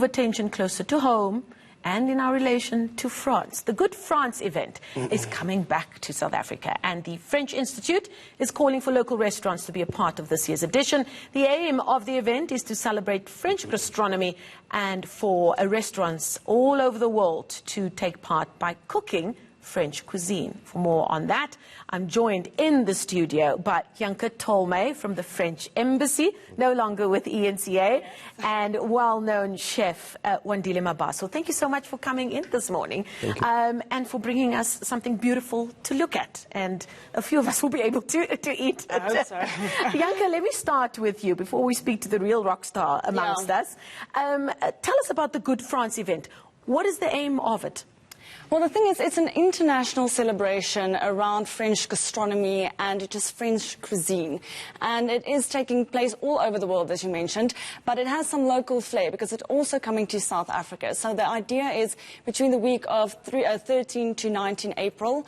attention closer to home and in our relation to France. The Good France event is coming back to South Africa, and the French Institute is calling for local restaurants to be a part of this year's edition. The aim of the event is to celebrate French gastronomy and for restaurants all over the world to take part by cooking French cuisine. For more on that, I'm joined in the studio by Janke Tolmé from the French Embassy, no longer with ENCA, and well-known chef Wandile Mabaso. Thank you so much for coming in this morning and for bringing us something beautiful to look at. And a few of us will be able to eat. I hope so. Janke, let me start with you before we speak to the real rock star amongst us. Tell us about the Good France event. What is the aim of it? Well, the thing is, it's an international celebration around French gastronomy and it is French cuisine. And it is taking place all over the world, as you mentioned, but it has some local flair because it's also coming to South Africa. So the idea is between the week of 13 to 19 April,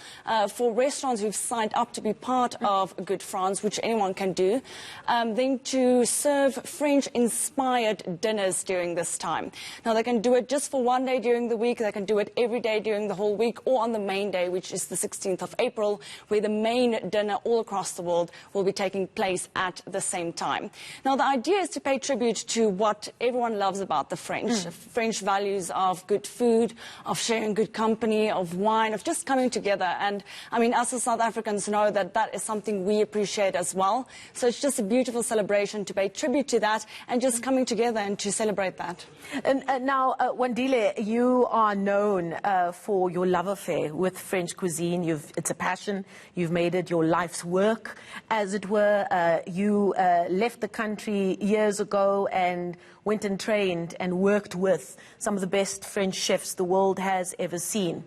for restaurants who've signed up to be part of Good France, which anyone can do, then to serve French-inspired dinners during this time. Now, they can do it just for one day during the week, they can do it every day during the whole week, or on the main day, which is the 16th of April, where the main dinner all across the world will be taking place at the same time. Now, the idea is to pay tribute to what everyone loves about the French. French values of good food, of sharing good company, of wine, of just coming together. And, I mean, us as South Africans know that that is something we appreciate as well. So it's just a beautiful celebration to pay tribute to that and just coming together and to celebrate that. And now, Wandile, you are known for your love affair with French cuisine. It's a passion. You've made it your life's work, as it were. You left the country years ago and went and trained and worked with some of the best French chefs the world has ever seen.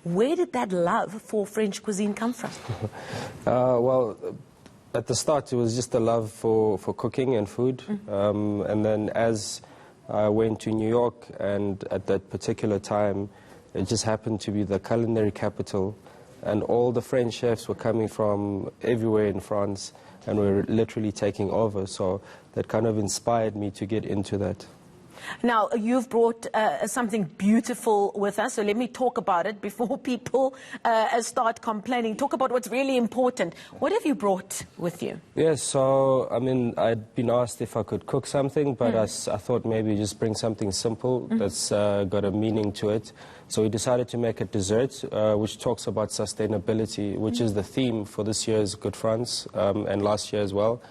Where did that love for French cuisine come from? Well, at the start, it was just a love for cooking and food. And then as I went to New York, and at that particular time, it just happened to be the culinary capital, and all the French chefs were coming from everywhere in France and were literally taking over. So that kind of inspired me to get into that. Now, you've brought something beautiful with us, so let me talk about it before people start complaining. Talk about what's really important. What have you brought with you? Yes, so, I mean, I'd been asked if I could cook something, but I thought maybe just bring something simple that's got a meaning to it. So we decided to make a dessert which talks about sustainability, which is the theme for this year's Good France and last year as well.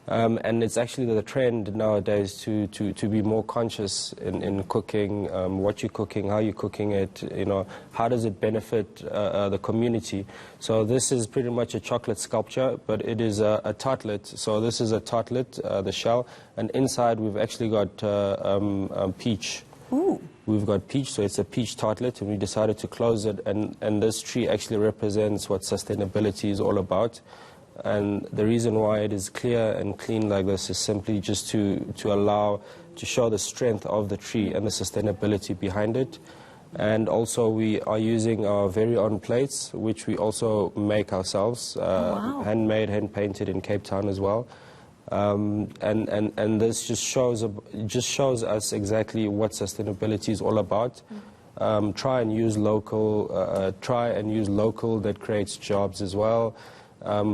And it's actually the trend nowadays to be more conscious in cooking, what you're cooking, how you're cooking it, you know, how does it benefit the community. So this is pretty much a chocolate sculpture, but it is a tartlet. So this is a tartlet, the shell, and inside we've actually got peach. Ooh. We've got peach, so it's a peach tartlet, and we decided to close it, and this tree actually represents what sustainability is all about. And the reason why it is clear and clean like this is simply just to show the strength of the tree and the sustainability behind it. And also we are using our very own plates, which we also make ourselves, handmade, hand-painted in Cape Town as well. And this just shows us exactly what sustainability is all about. Try and use local, that creates jobs as well.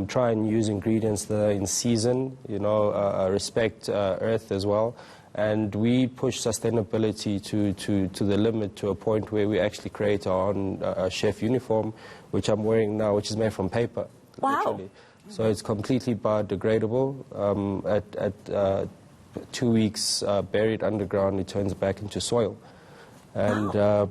Try and use ingredients that are in season, you know, respect earth as well. And we push sustainability to the limit, to a point where we actually create our own chef uniform, which I'm wearing now, which is made from paper, literally. So it's completely biodegradable. At 2 weeks buried underground, it turns back into soil. And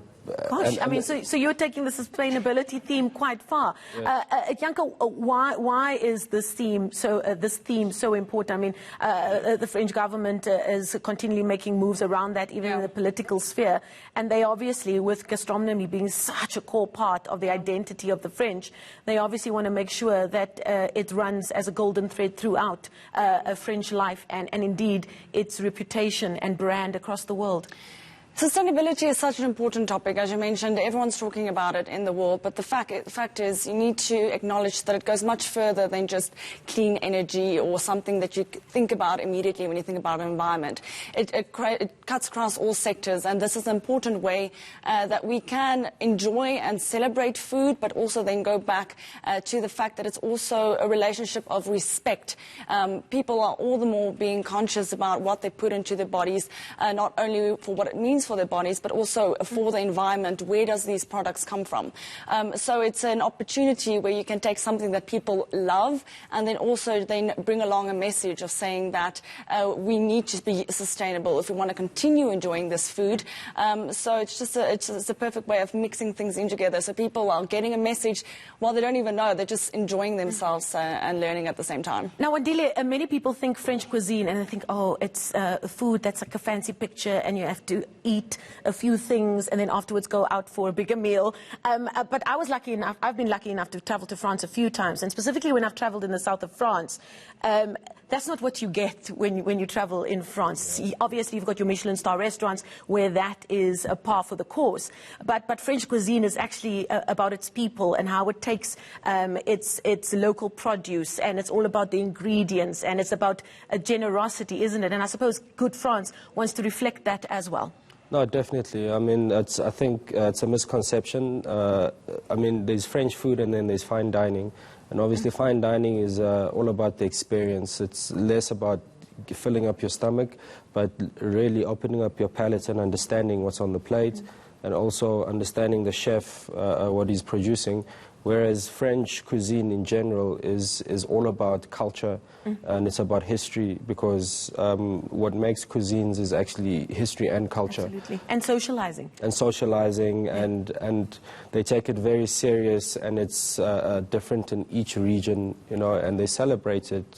Gosh, I mean, so you're taking the sustainability theme quite far. Yes. Janke, why is this theme so important? I mean, the French government is continually making moves around that, even in the political sphere. And they obviously, with gastronomy being such a core part of the identity of the French, they obviously want to make sure that it runs as a golden thread throughout French life and indeed its reputation and brand across the world. Sustainability is such an important topic. As you mentioned, everyone's talking about it in the world, but the fact is you need to acknowledge that it goes much further than just clean energy or something that you think about immediately when you think about an environment. It cuts across all sectors, and this is an important way that we can enjoy and celebrate food, but also then go back to the fact that it's also a relationship of respect. People are all the more being conscious about what they put into their bodies, not only for what it means for their bodies, but also for the environment. Where does these products come from? So it's an opportunity where you can take something that people love and then also bring along a message of saying that we need to be sustainable if we want to continue enjoying this food. So it's just it's a perfect way of mixing things in together. So people are getting a message while they don't even know. They're just enjoying themselves and learning at the same time. Now, Wandile, many people think French cuisine and they think, oh, it's food that's like a fancy picture and you have to eat a few things and then afterwards go out for a bigger meal. But I've been lucky enough to travel to France a few times, and specifically when I've traveled in the south of France, that's not what you get when you travel in France. Obviously, you've got your Michelin star restaurants where that is a par for the course. But French cuisine is actually about its people and how it takes its local produce, and it's all about the ingredients, and it's about generosity, isn't it? And I suppose Good France wants to reflect that as well. No, definitely. I mean, I think it's a misconception. I mean, there's French food and then there's fine dining. And obviously fine dining is all about the experience. It's less about filling up your stomach, but really opening up your palate and understanding what's on the plate, and also understanding the chef, what he's producing. Whereas French cuisine in general is all about culture, and it's about history, because what makes cuisines is actually history and culture. Absolutely. And socializing. And socializing, and they take it very serious, and it's different in each region, you know, and they celebrate it.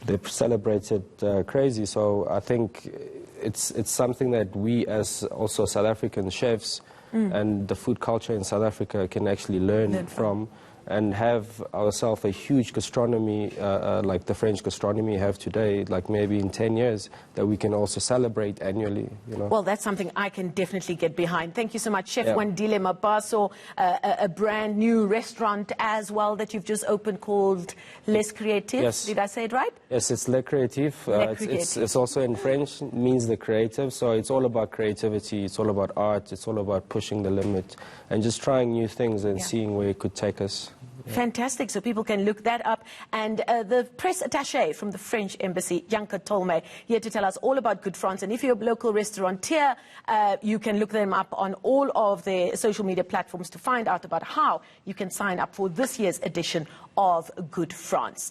They celebrate it crazy. So I think it's something that we as also South African chefs and the food culture in South Africa can actually learn from, and have ourselves a huge gastronomy like the French gastronomy have today, like maybe in 10 years, that we can also celebrate annually. You know? Well, that's something I can definitely get behind. Thank you so much, Chef Wandile Mabaso, a brand new restaurant as well that you've just opened called Les Creatifs. Yes. Did I say it right? Yes, it's Les Creatifs. It's also in French, means the creative. So it's all about creativity, it's all about art, it's all about pushing the limit and just trying new things and seeing where it could take us. Yeah. Fantastic. So people can look that up. And the press attaché from the French Embassy, Janka Tolme, here to tell us all about Good France. And if you're a local restaurateur, you can look them up on all of their social media platforms to find out about how you can sign up for this year's edition of Good France.